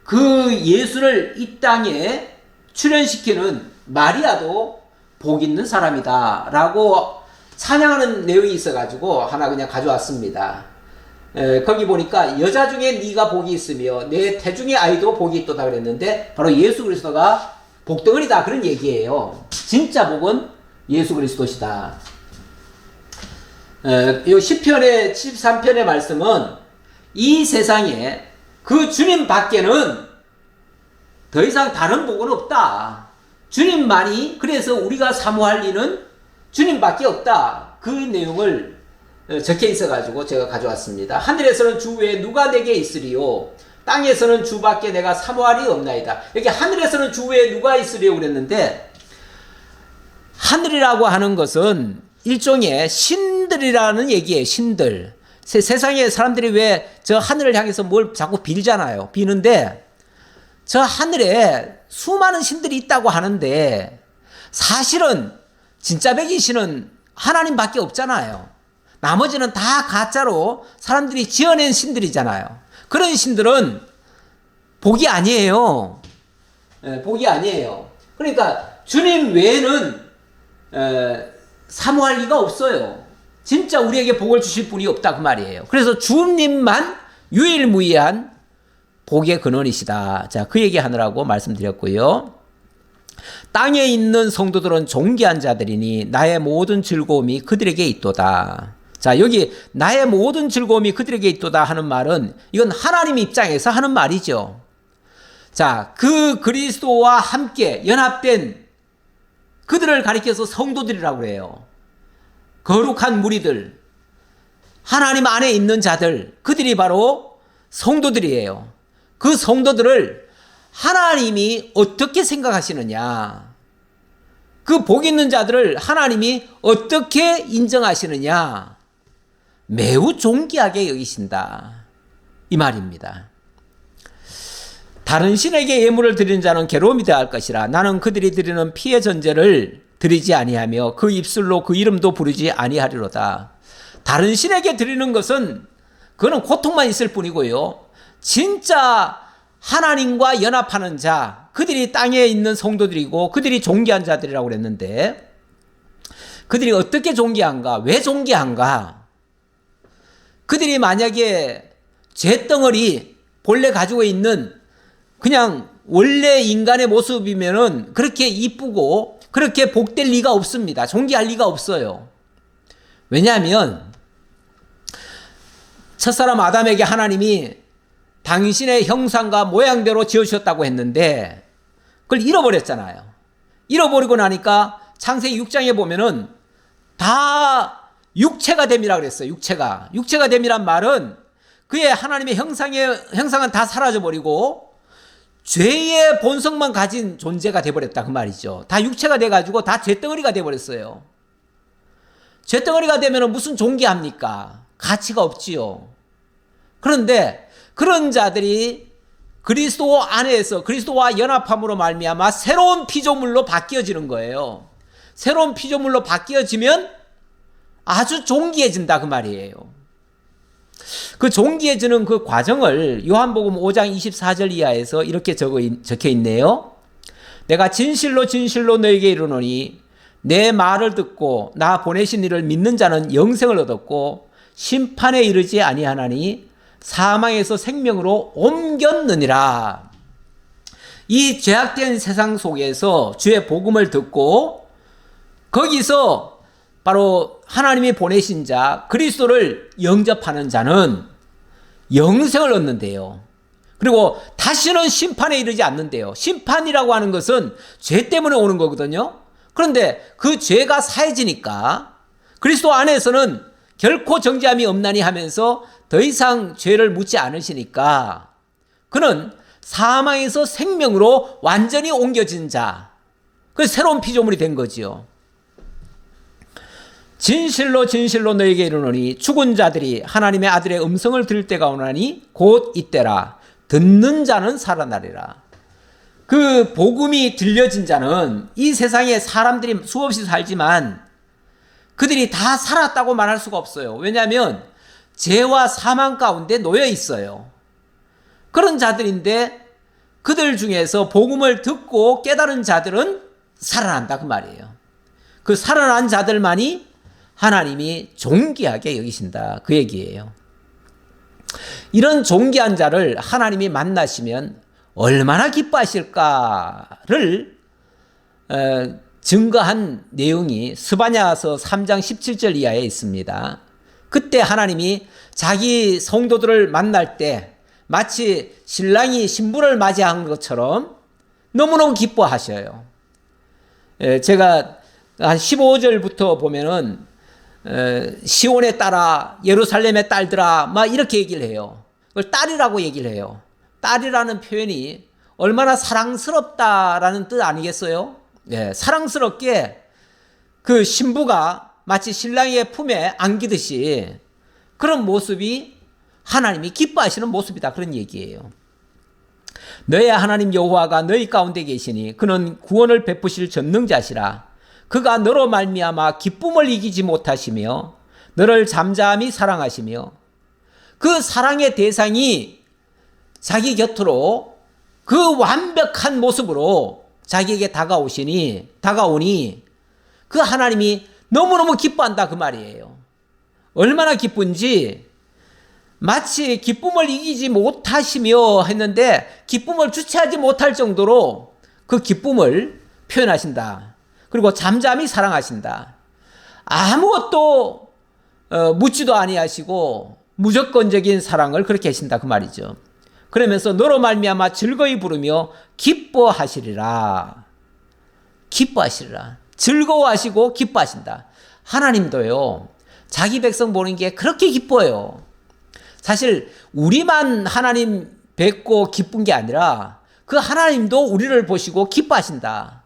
그 예수를 이 땅에 출현시키는 마리아도 복 있는 사람이다 라고 찬양하는 내용이 있어가지고 하나 그냥 가져왔습니다. 거기 보니까 여자 중에 네가 복이 있으며 내 태중의 아이도 복이 있도다 그랬는데, 바로 예수 그리스도가 복덩어리다, 그런 얘기예요. 진짜 복은 예수 그리스도시다. 이 시편의 73편의 말씀은 이 세상에 그 주님 밖에는 더 이상 다른 복은 없다. 주님만이, 그래서 우리가 사모할 이는 주님밖에 없다. 그 내용을 적혀 있어가지고 제가 가져왔습니다. 하늘에서는 주 외에 누가 내게 있으리요? 땅에서는 주밖에 내가 사모할 이 없나이다. 여기 하늘에서는 주 외에 누가 있으리요 그랬는데, 하늘이라고 하는 것은 일종의 신들이라는 얘기예요. 신들. 세상에 사람들이 왜 저 하늘을 향해서 뭘 자꾸 빌잖아요. 비는데 저 하늘에 수많은 신들이 있다고 하는데 사실은 진짜 백인 신은 하나님밖에 없잖아요. 나머지는 다 가짜로 사람들이 지어낸 신들이잖아요. 그런 신들은 복이 아니에요. 복이 아니에요. 그러니까 주님 외에는 사모할 리가 없어요. 진짜 우리에게 복을 주실 분이 없다, 그 말이에요. 그래서 주님만 유일무이한 복의 근원이시다. 자, 그 얘기 하느라고 말씀드렸고요. 땅에 있는 성도들은 존귀한 자들이니 나의 모든 즐거움이 그들에게 있도다. 자, 여기 나의 모든 즐거움이 그들에게 있도다 하는 말은 이건 하나님 입장에서 하는 말이죠. 자, 그 그리스도와 함께 연합된 그들을 가리켜서 성도들이라고 해요. 거룩한 무리들, 하나님 안에 있는 자들, 그들이 바로 성도들이에요. 그 성도들을 하나님이 어떻게 생각하시느냐, 그 복 있는 자들을 하나님이 어떻게 인정하시느냐, 매우 존귀하게 여기신다, 이 말입니다. 다른 신에게 예물을 드리는 자는 괴로움이 대할 것이라. 나는 그들이 드리는 피의 전제를 드리지 아니하며 그 입술로 그 이름도 부르지 아니하리로다. 다른 신에게 드리는 것은 그거는 고통만 있을 뿐이고요. 진짜 하나님과 연합하는 자, 그들이 땅에 있는 성도들이고 그들이 존귀한 자들이라고 그랬는데, 그들이 어떻게 존귀한가? 왜 존귀한가? 그들이 만약에 죄덩어리 본래 가지고 있는 그냥 원래 인간의 모습이면은 그렇게 이쁘고 그렇게 복될 리가 없습니다. 존귀할 리가 없어요. 왜냐하면 첫사람 아담에게 하나님이 당신의 형상과 모양대로 지으셨다고 했는데 그걸 잃어버렸잖아요. 잃어버리고 나니까 창세기 6장에 보면은 다 육체가 됨이라 그랬어요. 육체가 됨이란 말은 그의 하나님의 형상은 다 사라져버리고 죄의 본성만 가진 존재가 돼버렸다 그 말이죠. 다 육체가 돼가지고 다 죄덩어리가 돼버렸어요. 죄덩어리가 되면 무슨 존귀합니까? 가치가 없지요. 그런데 그런 자들이 그리스도 안에서 그리스도와 연합함으로 말미암아 새로운 피조물로 바뀌어지는 거예요. 새로운 피조물로 바뀌어지면 아주 존귀해진다 그 말이에요. 그 존귀해지는 그 과정을 요한복음 5장 24절 이하에서 이렇게 적혀 있네요. 내가 진실로 진실로 너에게 이르노니 내 말을 듣고 나 보내신 이를 믿는 자는 영생을 얻었고 심판에 이르지 아니하나니 사망에서 생명으로 옮겼느니라. 이 죄악된 세상 속에서 주의 복음을 듣고 거기서 바로 하나님이 보내신 자 그리스도를 영접하는 자는 영생을 얻는데요. 그리고 다시는 심판에 이르지 않는데요. 심판이라고 하는 것은 죄 때문에 오는 거거든요. 그런데 그 죄가 사해지니까 그리스도 안에서는 결코 정죄함이 없나니 하면서 더 이상 죄를 묻지 않으시니까 그는 사망에서 생명으로 완전히 옮겨진 자, 그 새로운 피조물이 된 거지요. 진실로 진실로 너에게 이르노니 죽은 자들이 하나님의 아들의 음성을 들을 때가 오나니 곧 이때라. 듣는 자는 살아나리라. 그 복음이 들려진 자는 이 세상에 사람들이 수없이 살지만 그들이 다 살았다고 말할 수가 없어요. 왜냐하면 죄와 사망 가운데 놓여 있어요. 그런 자들인데 그들 중에서 복음을 듣고 깨달은 자들은 살아난다 그 말이에요. 그 살아난 자들만이 하나님이 존귀하게 여기신다 그 얘기예요. 이런 존귀한 자를 하나님이 만나시면 얼마나 기뻐하실까를 증거한 내용이 스바냐서 3장 17절 이하에 있습니다. 그때 하나님이 자기 성도들을 만날 때 마치 신랑이 신부를 맞이한 것처럼 너무너무 기뻐하셔요. 제가 한 15절부터 보면은 시온의 딸아 예루살렘의 딸들아 막 이렇게 얘기를 해요. 그걸 딸이라고 얘기를 해요. 딸이라는 표현이 얼마나 사랑스럽다라는 뜻 아니겠어요? 네, 사랑스럽게 그 신부가 마치 신랑의 품에 안기듯이 그런 모습이 하나님이 기뻐하시는 모습이다 그런 얘기예요. 너의 하나님 여호와가 너희 가운데 계시니 그는 구원을 베푸실 전능자시라. 그가 너로 말미암아 기쁨을 이기지 못하시며 너를 잠잠히 사랑하시며 그 사랑의 대상이 자기 곁으로 그 완벽한 모습으로 자기에게 다가오니 그 하나님이 너무너무 기뻐한다 그 말이에요. 얼마나 기쁜지 마치 기쁨을 이기지 못하시며 했는데 기쁨을 주체하지 못할 정도로 그 기쁨을 표현하신다. 그리고 잠잠히 사랑하신다. 아무것도 묻지도 아니하시고 무조건적인 사랑을 그렇게 하신다 그 말이죠. 그러면서 너로 말미암아 즐거이 부르며 기뻐하시리라. 기뻐하시리라. 즐거워하시고 기뻐하신다. 하나님도요. 자기 백성 보는 게 그렇게 기뻐요. 사실 우리만 하나님 뵙고 기쁜 게 아니라 그 하나님도 우리를 보시고 기뻐하신다.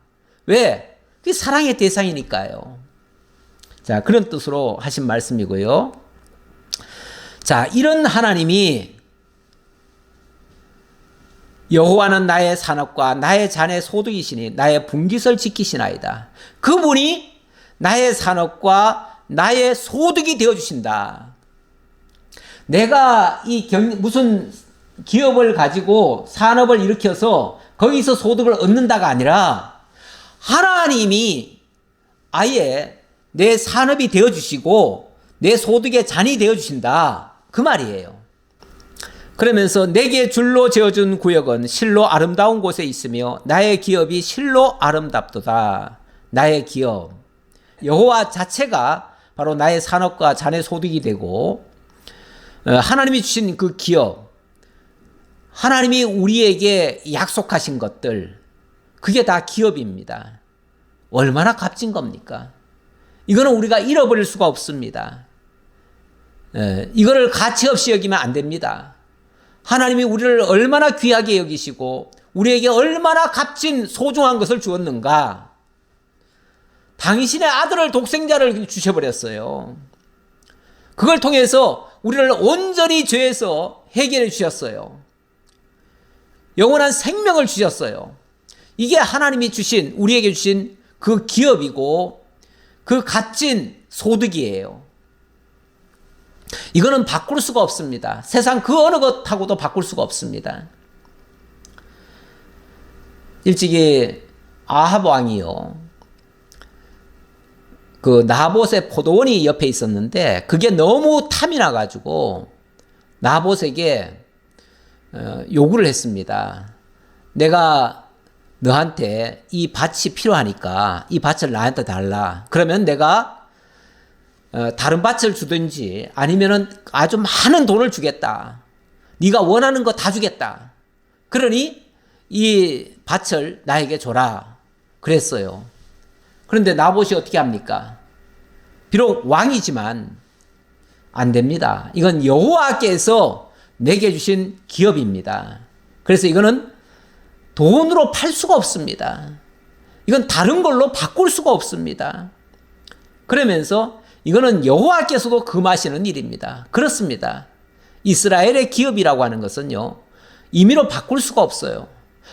왜? 그게 사랑의 대상이니까요. 자, 그런 뜻으로 하신 말씀이고요. 자, 이런 하나님이 여호와는 나의 산업과 나의 잔의 소득이시니 나의 분깃을 지키시나이다. 그분이 나의 산업과 나의 소득이 되어주신다. 내가 무슨 기업을 가지고 산업을 일으켜서 거기서 소득을 얻는다가 아니라 하나님이 아예 내 산업이 되어주시고 내 소득의 잔이 되어주신다. 그 말이에요. 그러면서 내게 줄로 지어준 구역은 실로 아름다운 곳에 있으며 나의 기업이 실로 아름답도다. 나의 기업. 여호와 자체가 바로 나의 산업과 잔의 소득이 되고 하나님이 주신 그 기업, 하나님이 우리에게 약속하신 것들, 그게 다 기업입니다. 얼마나 값진 겁니까? 이거는 우리가 잃어버릴 수가 없습니다. 이거를 가치 없이 여기면 안 됩니다. 하나님이 우리를 얼마나 귀하게 여기시고 우리에게 얼마나 값진 소중한 것을 주었는가. 당신의 아들을 독생자를 주셔버렸어요. 그걸 통해서 우리를 온전히 죄에서 해결해 주셨어요. 영원한 생명을 주셨어요. 이게 하나님이 주신, 우리에게 주신 그 기업이고 그 값진 소득이에요. 이거는 바꿀 수가 없습니다. 세상 그 어느 것하고도 바꿀 수가 없습니다. 일찍이 아합 왕이요, 그 나봇의 포도원이 옆에 있었는데 그게 너무 탐이 나가지고 나봇에게 요구를 했습니다. 내가 너한테 이 밭이 필요하니까 이 밭을 나한테 달라. 그러면 내가 다른 밭을 주든지 아니면은 아주 많은 돈을 주겠다. 네가 원하는 거 다 주겠다. 그러니 이 밭을 나에게 줘라. 그랬어요. 그런데 나봇이 어떻게 합니까? 비록 왕이지만 안 됩니다. 이건 여호와께서 내게 주신 기업입니다. 그래서 이거는 돈으로 팔 수가 없습니다. 이건 다른 걸로 바꿀 수가 없습니다. 그러면서 이거는 여호와께서도 금하시는 일입니다. 그렇습니다. 이스라엘의 기업이라고 하는 것은요, 임의로 바꿀 수가 없어요.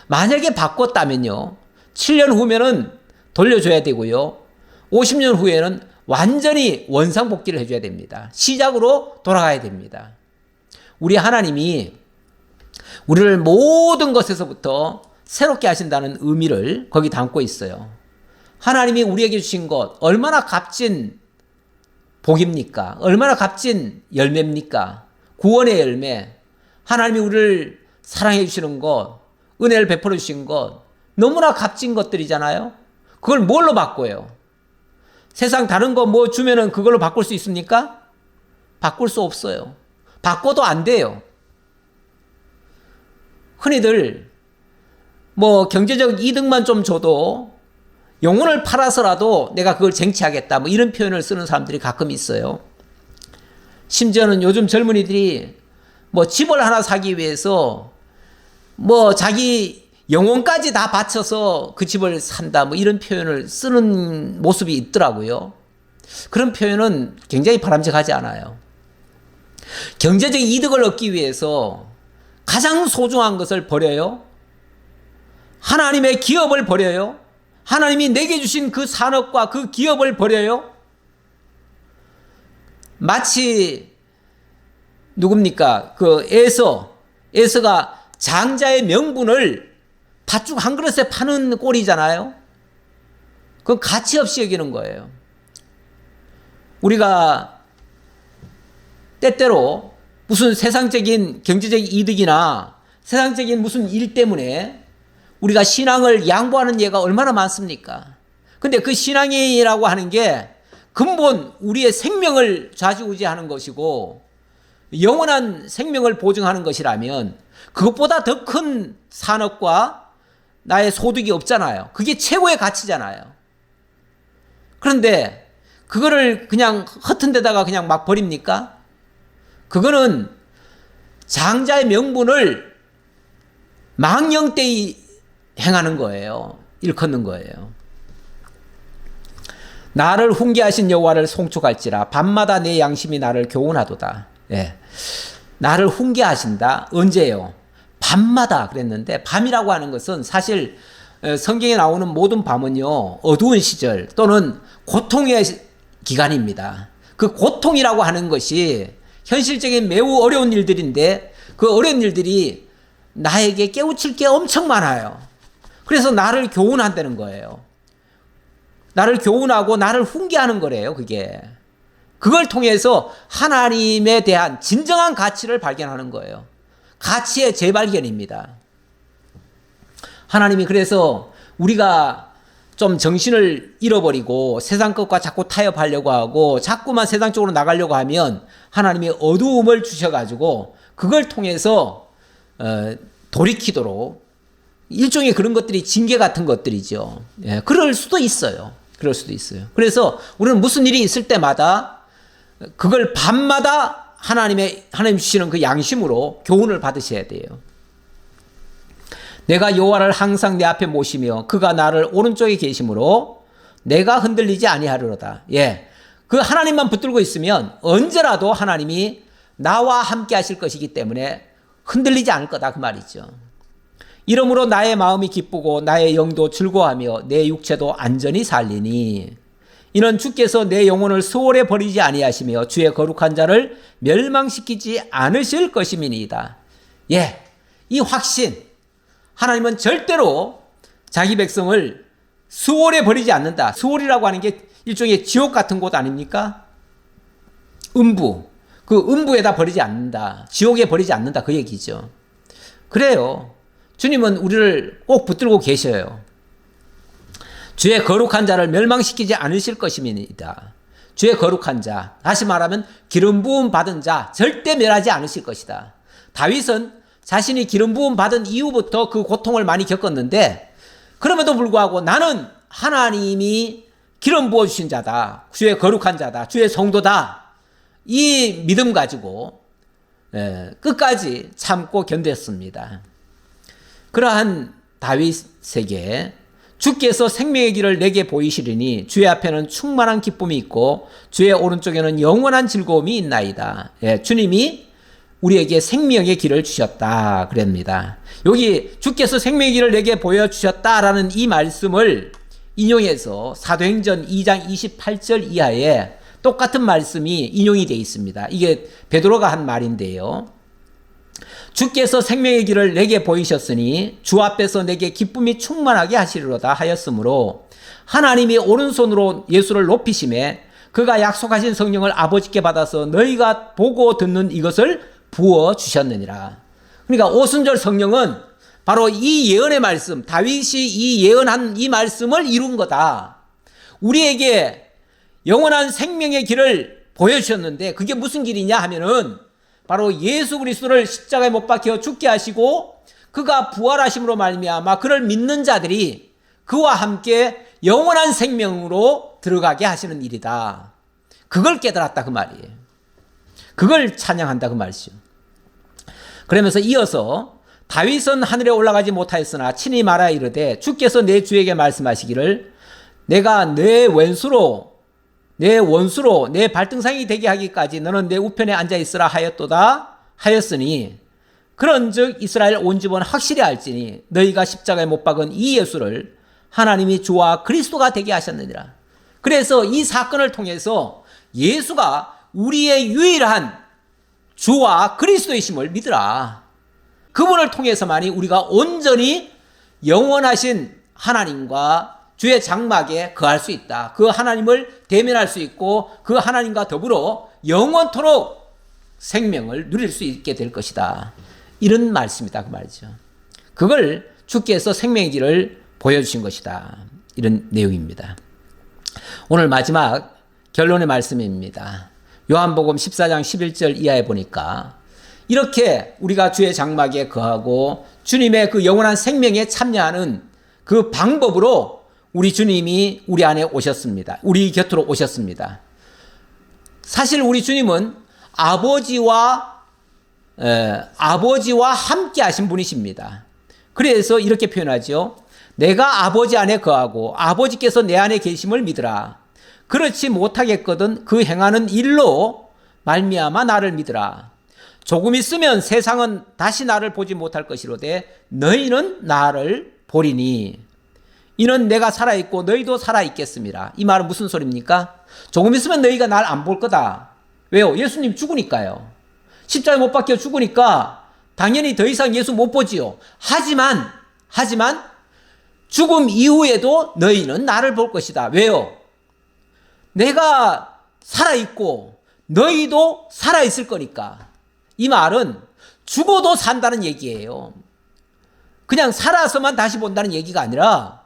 만약에 바꿨다면요, 7년 후면은 돌려줘야 되고요, 50년 후에는 완전히 원상복귀를 해줘야 됩니다. 시작으로 돌아가야 됩니다. 우리 하나님이 우리를 모든 것에서부터 새롭게 하신다는 의미를 거기 담고 있어요. 하나님이 우리에게 주신 것 얼마나 값진 복입니까? 얼마나 값진 열매입니까? 구원의 열매. 하나님이 우리를 사랑해 주시는 것, 은혜를 베풀어 주신 것, 너무나 값진 것들이잖아요. 그걸 뭘로 바꿔요? 세상 다른 거 뭐 주면은 그걸로 바꿀 수 있습니까? 바꿀 수 없어요. 바꿔도 안 돼요. 흔히들 뭐 경제적 이득만 좀 줘도 영혼을 팔아서라도 내가 그걸 쟁취하겠다, 뭐 이런 표현을 쓰는 사람들이 가끔 있어요. 심지어는 요즘 젊은이들이 뭐 집을 하나 사기 위해서 뭐 자기 영혼까지 다 바쳐서 그 집을 산다, 뭐 이런 표현을 쓰는 모습이 있더라고요. 그런 표현은 굉장히 바람직하지 않아요. 경제적 이득을 얻기 위해서 가장 소중한 것을 버려요? 하나님의 기업을 버려요? 하나님이 내게 주신 그 산업과 그 기업을 버려요? 마치 누굽니까? 그 에서가 장자의 명분을 팥죽 한 그릇에 파는 꼴이잖아요. 그건 가치 없이 여기는 거예요. 우리가 때때로 무슨 세상적인 경제적 이득이나 세상적인 무슨 일 때문에 우리가 신앙을 양보하는 예가 얼마나 많습니까? 근데 그 신앙이라고 하는 게 근본 우리의 생명을 좌지우지하는 것이고 영원한 생명을 보증하는 것이라면 그것보다 더 큰 산업과 나의 소득이 없잖아요. 그게 최고의 가치잖아요. 그런데 그거를 그냥 허튼 데다가 그냥 막 버립니까? 그거는 장자의 명분을 망령되이 행하는 거예요. 일컫는 거예요. 나를 훈계하신 여호와를 송축할지라 밤마다 내 양심이 나를 교훈하도다. 예. 나를 훈계하신다. 언제요? 밤마다 그랬는데, 밤이라고 하는 것은 사실 성경에 나오는 모든 밤은요, 어두운 시절 또는 고통의 기간입니다. 그 고통이라고 하는 것이 현실적인 매우 어려운 일들인데 그 어려운 일들이 나에게 깨우칠 게 엄청 많아요. 그래서 나를 교훈한다는 거예요. 나를 교훈하고 나를 훈계하는 거래요, 그게. 그걸 통해서 하나님에 대한 진정한 가치를 발견하는 거예요. 가치의 재발견입니다. 하나님이 그래서 우리가 좀 정신을 잃어버리고 세상 것과 자꾸 타협하려고 하고 자꾸만 세상 쪽으로 나가려고 하면 하나님이 어두움을 주셔가지고 그걸 통해서 돌이키도록 일종의 그런 것들이 징계 같은 것들이죠. 예, 그럴 수도 있어요. 그럴 수도 있어요. 그래서 우리는 무슨 일이 있을 때마다 그걸 밤마다 하나님 주시는 그 양심으로 교훈을 받으셔야 돼요. 내가 여호와를 항상 내 앞에 모시며 그가 나를 오른쪽에 계심으로 내가 흔들리지 아니하리로다. 예. 그 하나님만 붙들고 있으면 언제라도 하나님이 나와 함께 하실 것이기 때문에 흔들리지 않을 거다 그 말이죠. 이러므로 나의 마음이 기쁘고 나의 영도 즐거워하며 내 육체도 안전히 살리니 이는 주께서 내 영혼을 수월에 버리지 아니하시며 주의 거룩한 자를 멸망시키지 않으실 것임이니이다. 예, 이 확신, 하나님은 절대로 자기 백성을 수월에 버리지 않는다. 수월이라고 하는 게 일종의 지옥 같은 곳 아닙니까? 음부, 그 음부에다 버리지 않는다. 지옥에 버리지 않는다 그 얘기죠. 그래요. 주님은 우리를 꼭 붙들고 계셔요. 주의 거룩한 자를 멸망시키지 않으실 것임이니이다. 주의 거룩한 자, 다시 말하면 기름 부음 받은 자 절대 멸하지 않으실 것이다. 다윗은 자신이 기름 부음 받은 이후부터 그 고통을 많이 겪었는데 그럼에도 불구하고 나는 하나님이 기름 부어주신 자다. 주의 거룩한 자다. 주의 성도다. 이 믿음 가지고 끝까지 참고 견뎠습니다. 그러한 다윗에게 주께서 생명의 길을 내게 보이시리니 주의 앞에는 충만한 기쁨이 있고 주의 오른쪽에는 영원한 즐거움이 있나이다. 예, 주님이 우리에게 생명의 길을 주셨다 그럽니다. 여기 주께서 생명의 길을 내게 보여주셨다라는 이 말씀을 인용해서 사도행전 2장 28절 이하에 똑같은 말씀이 인용이 되어 있습니다. 이게 베드로가 한 말인데요. 주께서 생명의 길을 내게 보이셨으니 주 앞에서 내게 기쁨이 충만하게 하시리로다 하였으므로 하나님이 오른손으로 예수를 높이심에 그가 약속하신 성령을 아버지께 받아서 너희가 보고 듣는 이것을 부어주셨느니라. 그러니까 오순절 성령은 바로 이 예언의 말씀, 다윗이 이 예언한 이 말씀을 이룬 거다. 우리에게 영원한 생명의 길을 보여주셨는데 그게 무슨 길이냐 하면은 바로 예수 그리스도를 십자가에 못 박혀 죽게 하시고 그가 부활하심으로 말미암아 그를 믿는 자들이 그와 함께 영원한 생명으로 들어가게 하시는 일이다. 그걸 깨달았다 그 말이에요. 그걸 찬양한다 그 말이죠. 그러면서 이어서 다윗은 하늘에 올라가지 못하였으나 친히 말하여 이르되 주께서 내 주에게 말씀하시기를 내가 내 원수로 내 발등상이 되게 하기까지 너는 내 우편에 앉아 있으라 하였도다 하였으니 그런즉 이스라엘 온 집은 확실히 알지니 너희가 십자가에 못 박은 이 예수를 하나님이 주와 그리스도가 되게 하셨느니라. 그래서 이 사건을 통해서 예수가 우리의 유일한 주와 그리스도이심을 믿으라. 그분을 통해서만이 우리가 온전히 영원하신 하나님과 주의 장막에 거할 수 있다. 그 하나님을 대면할 수 있고 그 하나님과 더불어 영원토록 생명을 누릴 수 있게 될 것이다. 이런 말씀이다 그 말이죠. 그걸 주께서 생명의 길을 보여주신 것이다. 이런 내용입니다. 오늘 마지막 결론의 말씀입니다. 요한복음 14장 11절 이하에 보니까 이렇게 우리가 주의 장막에 거하고 주님의 그 영원한 생명에 참여하는 그 방법으로 우리 주님이 우리 안에 오셨습니다. 우리 곁으로 오셨습니다. 사실 우리 주님은 아버지와 함께 하신 분이십니다. 그래서 이렇게 표현하죠. 내가 아버지 안에 거하고 아버지께서 내 안에 계심을 믿으라. 그렇지 못하겠거든 그 행하는 일로 말미암아 나를 믿으라. 조금 있으면 세상은 다시 나를 보지 못할 것이로되 너희는 나를 보리니 이는 내가 살아있고 너희도 살아있겠습니다. 이 말은 무슨 소리입니까? 조금 있으면 너희가 날 안 볼 거다. 왜요? 예수님 죽으니까요. 십자가에 못 박혀 죽으니까 당연히 더 이상 예수 못 보지요. 하지만 죽음 이후에도 너희는 나를 볼 것이다. 왜요? 내가 살아있고 너희도 살아있을 거니까. 이 말은 죽어도 산다는 얘기예요. 그냥 살아서만 다시 본다는 얘기가 아니라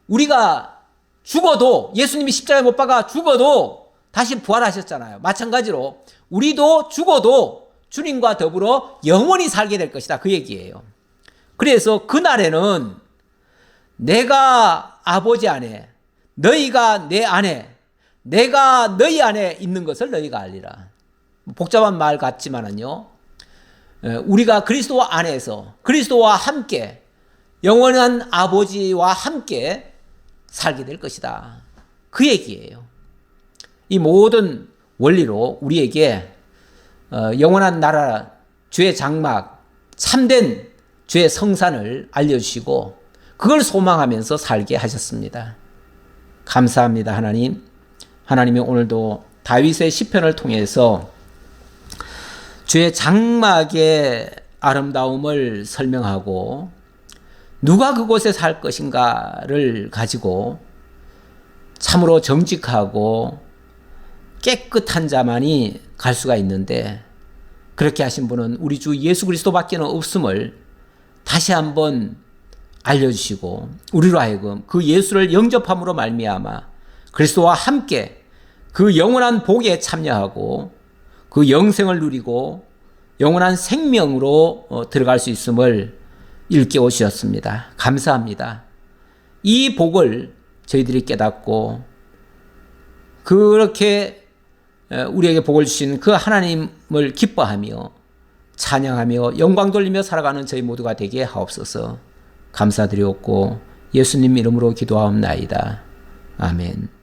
우리가 죽어도 예수님이 십자가에 못 박아 죽어도 다시 부활하셨잖아요. 마찬가지로 우리도 죽어도 주님과 더불어 영원히 살게 될 것이다. 그 얘기예요. 그래서 그날에는 내가 아버지 안에 너희가 내 안에 내가 너희 안에 있는 것을 너희가 알리라. 복잡한 말 같지만은요. 우리가 그리스도 안에서 그리스도와 함께 영원한 아버지와 함께 살게 될 것이다. 그 얘기예요. 이 모든 원리로 우리에게 영원한 나라, 주의 장막, 참된 주의 성산을 알려주시고 그걸 소망하면서 살게 하셨습니다. 감사합니다, 하나님. 하나님이 오늘도 다윗의 시편을 통해서 주의 장막의 아름다움을 설명하고 누가 그곳에 살 것인가를 가지고 참으로 정직하고 깨끗한 자만이 갈 수가 있는데 그렇게 하신 분은 우리 주 예수 그리스도밖에는 없음을 다시 한번 알려주시고 우리로 하여금 그 예수를 영접함으로 말미암아 그리스도와 함께 그 영원한 복에 참여하고 그 영생을 누리고 영원한 생명으로 들어갈 수 있음을 일깨워 주셨습니다. 감사합니다. 이 복을 저희들이 깨닫고 그렇게 우리에게 복을 주신 그 하나님을 기뻐하며 찬양하며 영광 돌리며 살아가는 저희 모두가 되게 하옵소서. 감사드리옵고 예수님 이름으로 기도하옵나이다. 아멘.